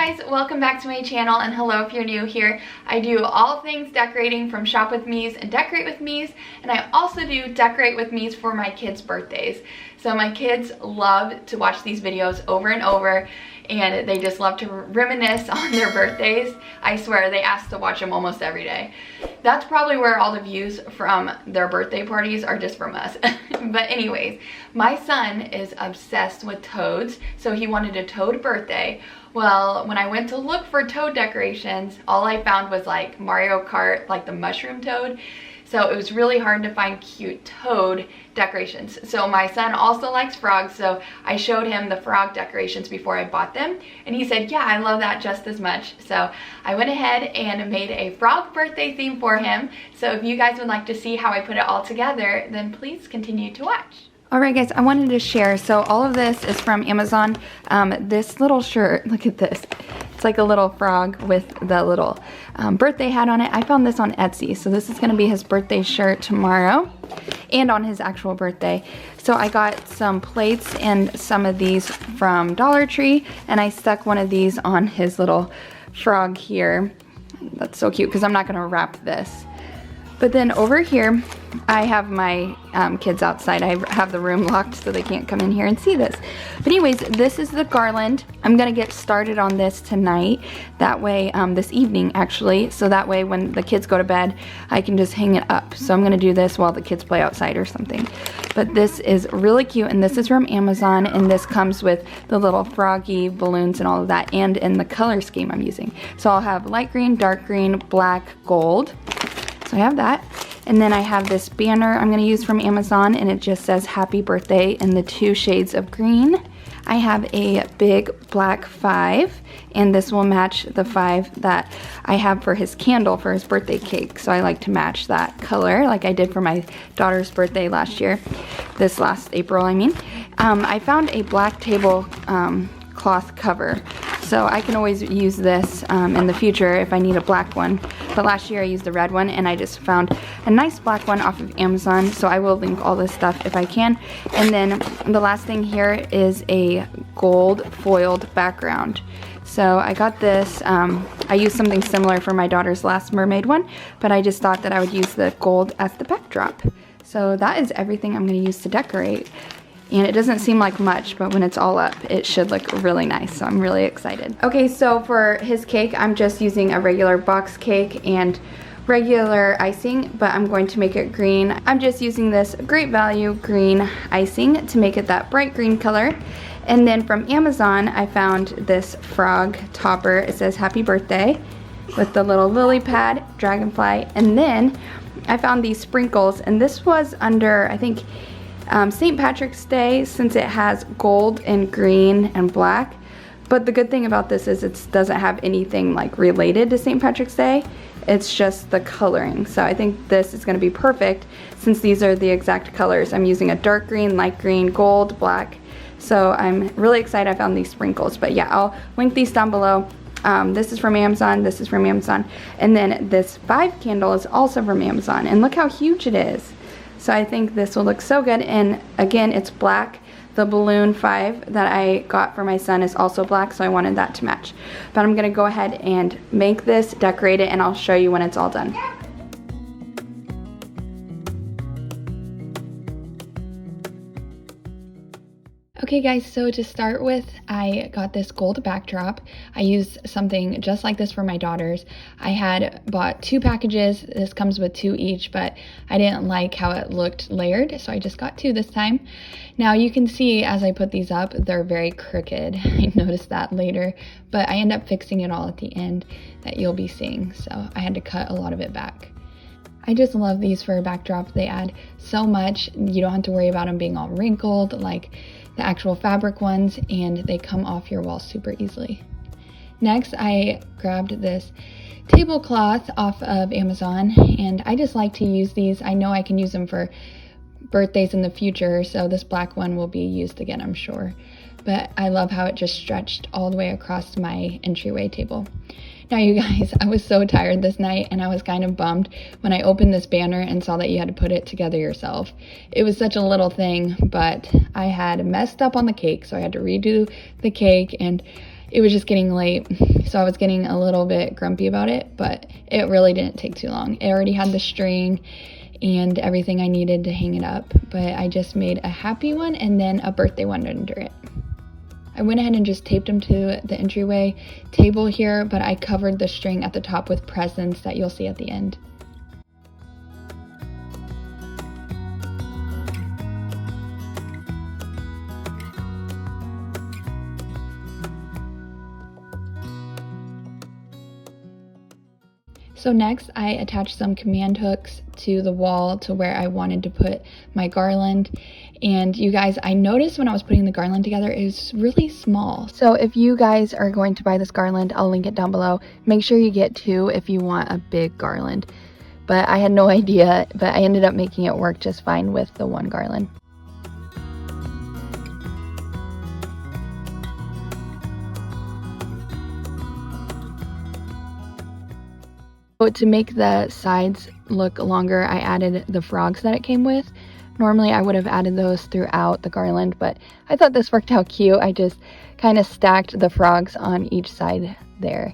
guys, welcome back to my channel, and hello if you're new here. I do all things decorating from Shop With Me's and Decorate With Me's, and I also do Decorate With Me's for my kids' birthdays. So my kids love to watch these videos over and over, and they just love to reminisce on their birthdays. I swear, they ask to watch them almost every day. That's probably where all the views from their birthday parties are just from us. But anyways, my son is obsessed with toads, so he wanted a toad birthday. Well, when I went to look for toad decorations, all I found was like Mario Kart, like the mushroom toad. So it was really hard to find cute toad decorations. So my son also likes frogs, so I showed him the frog decorations before I bought them, and he said, yeah, I love that just as much. So I went ahead and made a frog birthday theme for him. So if you guys would like to see how I put it all together, then please continue to watch. Alright guys, I wanted to share, so all of this is from Amazon. This little shirt, look at this. It's like a little frog with the little birthday hat on it. I found this on Etsy, so this is going to be his birthday shirt tomorrow and on his actual birthday. So I got some plates and some of these from Dollar Tree, and I stuck one of these on his little frog here. That's so cute because I'm not going to wrap this. But then over here, I have my kids outside. I have the room locked so they can't come in here and see this. But anyways, this is the garland. I'm gonna get started on this tonight. That way, this evening actually. So that way when the kids go to bed, I can just hang it up. So I'm gonna do this while the kids play outside or something. But this is really cute, and this is from Amazon, and this comes with the little froggy balloons and all of that, and in the color scheme I'm using. So I'll have light green, dark green, black, gold. So I have that, and then I have this banner I'm going to use from Amazon, and it just says happy birthday in the 2 shades of green. I have a big black 5, and this will match the 5 that I have for his candle for his birthday cake. So I like to match that color like I did for my daughter's birthday last year, this last April I mean. I found a black table cloth cover, so I can always use this in the future if I need a black one. But last year I used the red one, and I just found a nice black one off of Amazon, so I will link all this stuff if I can. And then the last thing here is a gold foiled background. So I got this, I used something similar for my daughter's last mermaid one, but I just thought that I would use the gold as the backdrop. So that is everything I'm going to use to decorate. And it doesn't seem like much, but when it's all up, it should look really nice, so I'm really excited. Okay, so for his cake, I'm just using a regular box cake and regular icing, but I'm going to make it green. I'm just using this Great Value green icing to make it that bright green color. And then from Amazon, I found this frog topper. It says happy birthday with the little lily pad, dragonfly. And then I found these sprinkles, and this was under, I think, St. Patrick's Day, since it has gold and green and black. But the good thing about this is it doesn't have anything like related to St. Patrick's Day. It's just the coloring. So I think this is going to be perfect since these are the exact colors. I'm using a dark green, light green, gold, black. So I'm really excited I found these sprinkles. But yeah, I'll link these down below. This is from Amazon, this is from Amazon. And then this 5 candle is also from Amazon. And look how huge it is. So I think this will look so good, and again, it's black. The balloon 5 that I got for my son is also black, so I wanted that to match. But I'm gonna go ahead and make this, decorate it, and I'll show you when it's all done. Okay guys, so to start with, I got this gold backdrop. I used something just like this for my daughters. I had bought 2 packages. This comes with 2 each, but I didn't like how it looked layered, so I just got 2 this time. Now you can see as I put these up, they're very crooked. I noticed that later, but I end up fixing it all at the end that you'll be seeing, so I had to cut a lot of it back. I just love these for a backdrop. They add so much. You don't have to worry about them being all wrinkled like the actual fabric ones, and they come off your wall super easily. Next, I grabbed this tablecloth off of Amazon, and I just like to use these. I know I can use them for birthdays in the future, so this black one will be used again, I'm sure. But I love how it just stretched all the way across my entryway table. Now you guys, I was so tired this night, and I was kind of bummed when I opened this banner and saw that you had to put it together yourself. It was such a little thing, but I had messed up on the cake, so I had to redo the cake, and it was just getting late, so I was getting a little bit grumpy about it, but it really didn't take too long. It already had the string and everything I needed to hang it up, but I just made a happy one and then a birthday one under it. I went ahead and just taped them to the entryway table here, but I covered the string at the top with presents that you'll see at the end. So next I attached some command hooks to the wall to where I wanted to put my garland. And you guys, I noticed when I was putting the garland together, it was really small. So if you guys are going to buy this garland, I'll link it down below. Make sure you get 2 if you want a big garland. But I had no idea, but I ended up making it work just fine with the 1 garland. To make the sides look longer, I added the frogs that it came with. Normally I would have added those throughout the garland, but I thought this worked out cute. I just kind of stacked the frogs on each side there.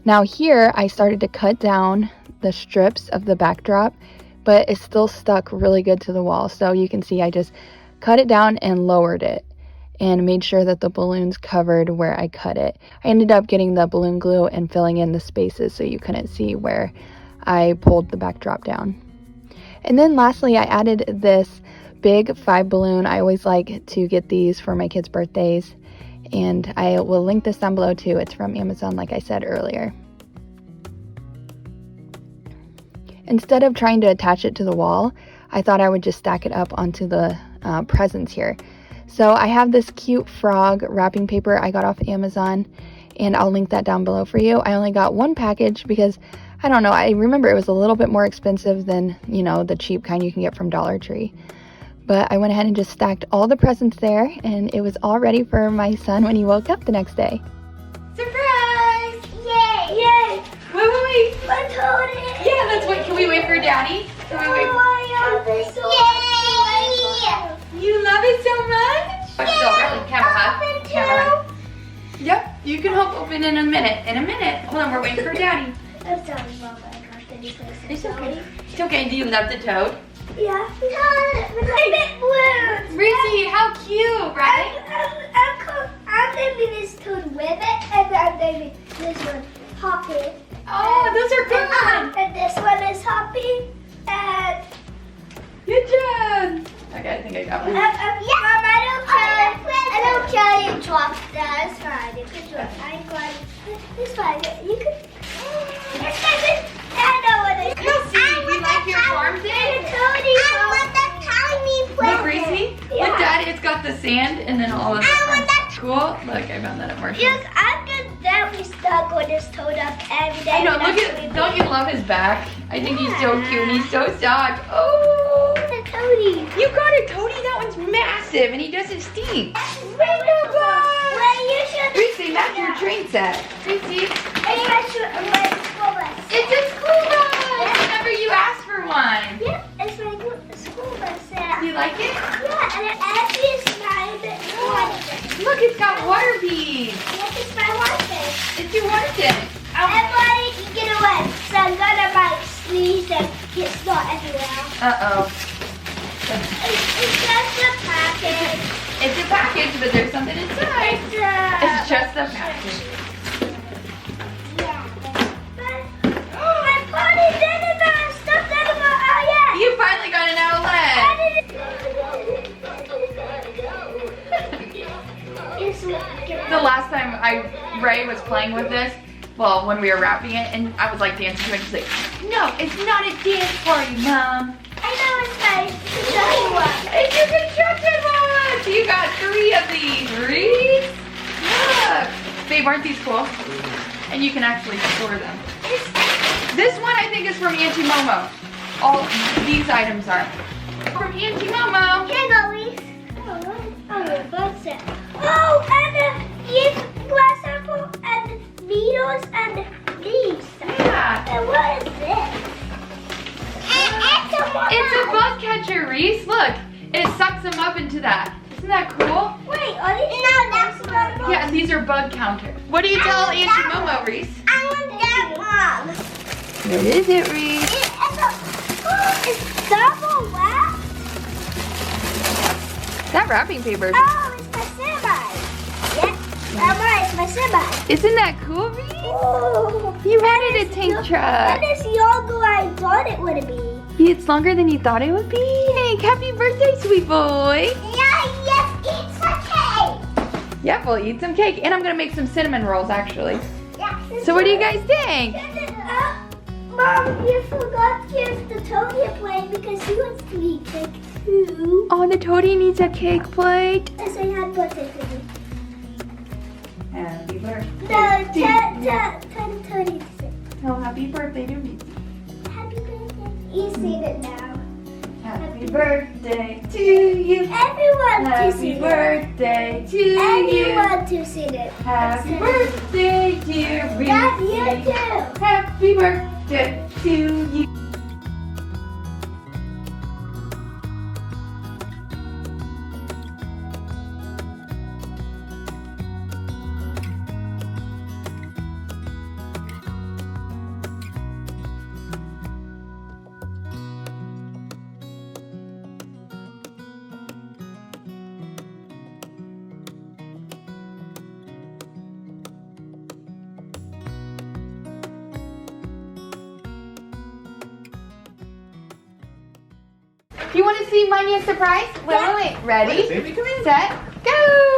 Now here I started to cut down the strips of the backdrop, but it still stuck really good to the wall. So you can see I just cut it down and lowered it and made sure that the balloons covered where I cut it. I ended up getting the balloon glue and filling in the spaces so you couldn't see where I pulled the backdrop down. And then lastly, I added this big 5 balloon. I always like to get these for my kids' birthdays, and I will link this down below too. It's from Amazon, like I said earlier. Instead of trying to attach it to the wall, I thought I would just stack it up onto the presents here. So I have this cute frog wrapping paper I got off Amazon, and I'll link that down below for you. I only got 1 package because, I don't know, I remember it was a little bit more expensive than, you know, the cheap kind you can get from Dollar Tree. But I went ahead and just stacked all the presents there, and it was all ready for my son when he woke up the next day. Surprise! Yay! Yay! Wait. Let's hold it! Yeah, let's wait. Can we wait for Daddy? Can we wait? Yay! You love it so much? Yay! Camera hug. Yep, you can help open in a minute. Hold on, we're waiting for Daddy. I'm sorry, Mama. I got the place. It's okay. It's okay. Do you love the toad? Yeah. With a big balloon. Reese, how cute, right? I'm naming this toad with it, and I'm naming this one Hoppy. Oh, those are good ones. And this one is Hoppy, and good job. Okay, I think I got one. Mom, I don't care you drop that. It's fine. You can do it. I'm glad. It's fine. You can. It's fine. I know what it is. Reese, you like your farm day? I want the tiny place. Look, Reese. Look, Daddy, it's got the sand and then all of the cool. Look, I found that at Marshall's. Look, I'm gonna definitely stuck with this toad up every day. I know, look at, don't you love his back? I think he's so cute and he's so soft. Oh, the toady. You got a toady? That one's massive and he doesn't stink. Rainbow bus. Well, you should. Reese, that's your train set. Reese, It's a school bus. Remember you asked for one. Yeah, it's my school bus set. Do you like it? Yeah, and it actually is my Look, it's got water beads. Yes, it's my water tank. It's your water tank. Everybody can get away. So I'm gonna sneeze and get snot everywhere. Uh-oh. It's just a package. It's a package, but there's something inside. It's just a package. Yeah. My body did it, but I'm stuck anymore. Oh, yeah. You finally got an outlet. The last time Ray was playing with this, well, when we were wrapping it, and I was like dancing to it, she's like, no, it's not a dance party, Mom. I know it's my construction one. It's your construction one. So you got 3 of these, Reese. Look. Babe, aren't these cool? And you can actually store them. This one I think is from Auntie Momo. All these items are from Auntie Momo. Here you go, Reese. Oh, what's it? Oh, and the glass apple and needles and leaves. Yeah. And what is this? It's a It's a bug catcher, Reese. Look, it sucks them up into that. Isn't that cool? Wait, are these that's one? Yeah, these are bug counters. What do you tell Auntie Momo, Reese? I want that one. What is it, Reese? It's double wrapped. That wrapping paper. Oh, it's my semi. Yeah, Mama, it's my semi. Isn't that cool, Reese? Oh, You wanted a tank truck. that is longer than I thought it would be. It's longer than you thought it would be. Hank, happy birthday, sweet boy. Yeah, yes, eat some cake. Yep, we'll eat some cake. And I'm gonna make some cinnamon rolls, actually. Yeah. So what do you guys think? Mom, you forgot to give the Tony a plate because he wants to eat cake too. Oh, the toady needs a cake plate. Yes, I had birthday for me. Happy birthday. Tell Tony to sit. Oh, happy birthday to me. Happy birthday. You seen it now. Happy birthday to you. Everyone to Happy see it. birthday to you. Everyone to see it. Happy birthday, dear Reese. Dad, you too. Happy birthday to you. You want to see Manya's surprise? Wait. Ready, set, go!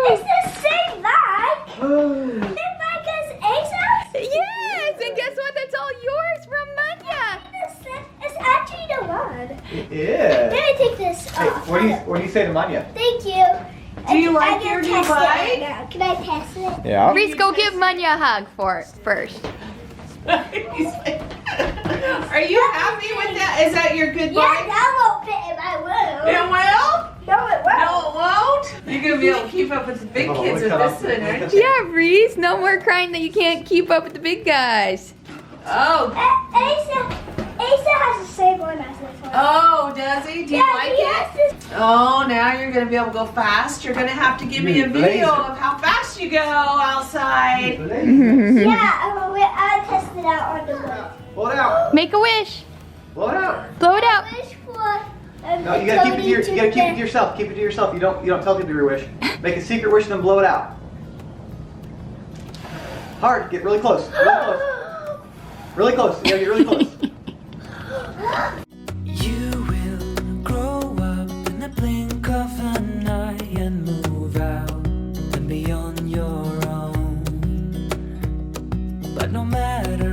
It's the same bag. This bag is Asa's? Yes, and guess what? That's all yours from Manya. It's actually the one. It is. Let me take this Hey, off. what do you say to Manya? Thank you. Do you like your new bike? Can I test it? Yeah. Reese, go give Manya a hug first. Are you happy with that? Is that your good Yeah, bike? that won't fit in my room. It will? No, it won't. No, it won't? You're going to be able to keep up with the big kids with this one, aren't you? Yeah, Reese, no more crying that you can't keep up with the big guys. Oh. Asa has the same one as this one. Oh, does he? Do you like he it? has this. Oh, now you're going to be able to go fast. You're going to have to give me a video of how fast you go outside. Yeah, I'll test it out on the wood. Blow it out. Make a wish. Blow it out. Blow it out. I wish for. No, you gotta keep it to yourself. Keep it to yourself. You don't tell people your wish. Make a secret wish and then blow it out. Hard. Get really close. Really close. Really close. You gotta get really close. You will grow up in the blink of an eye and move out and be on your own. But no matter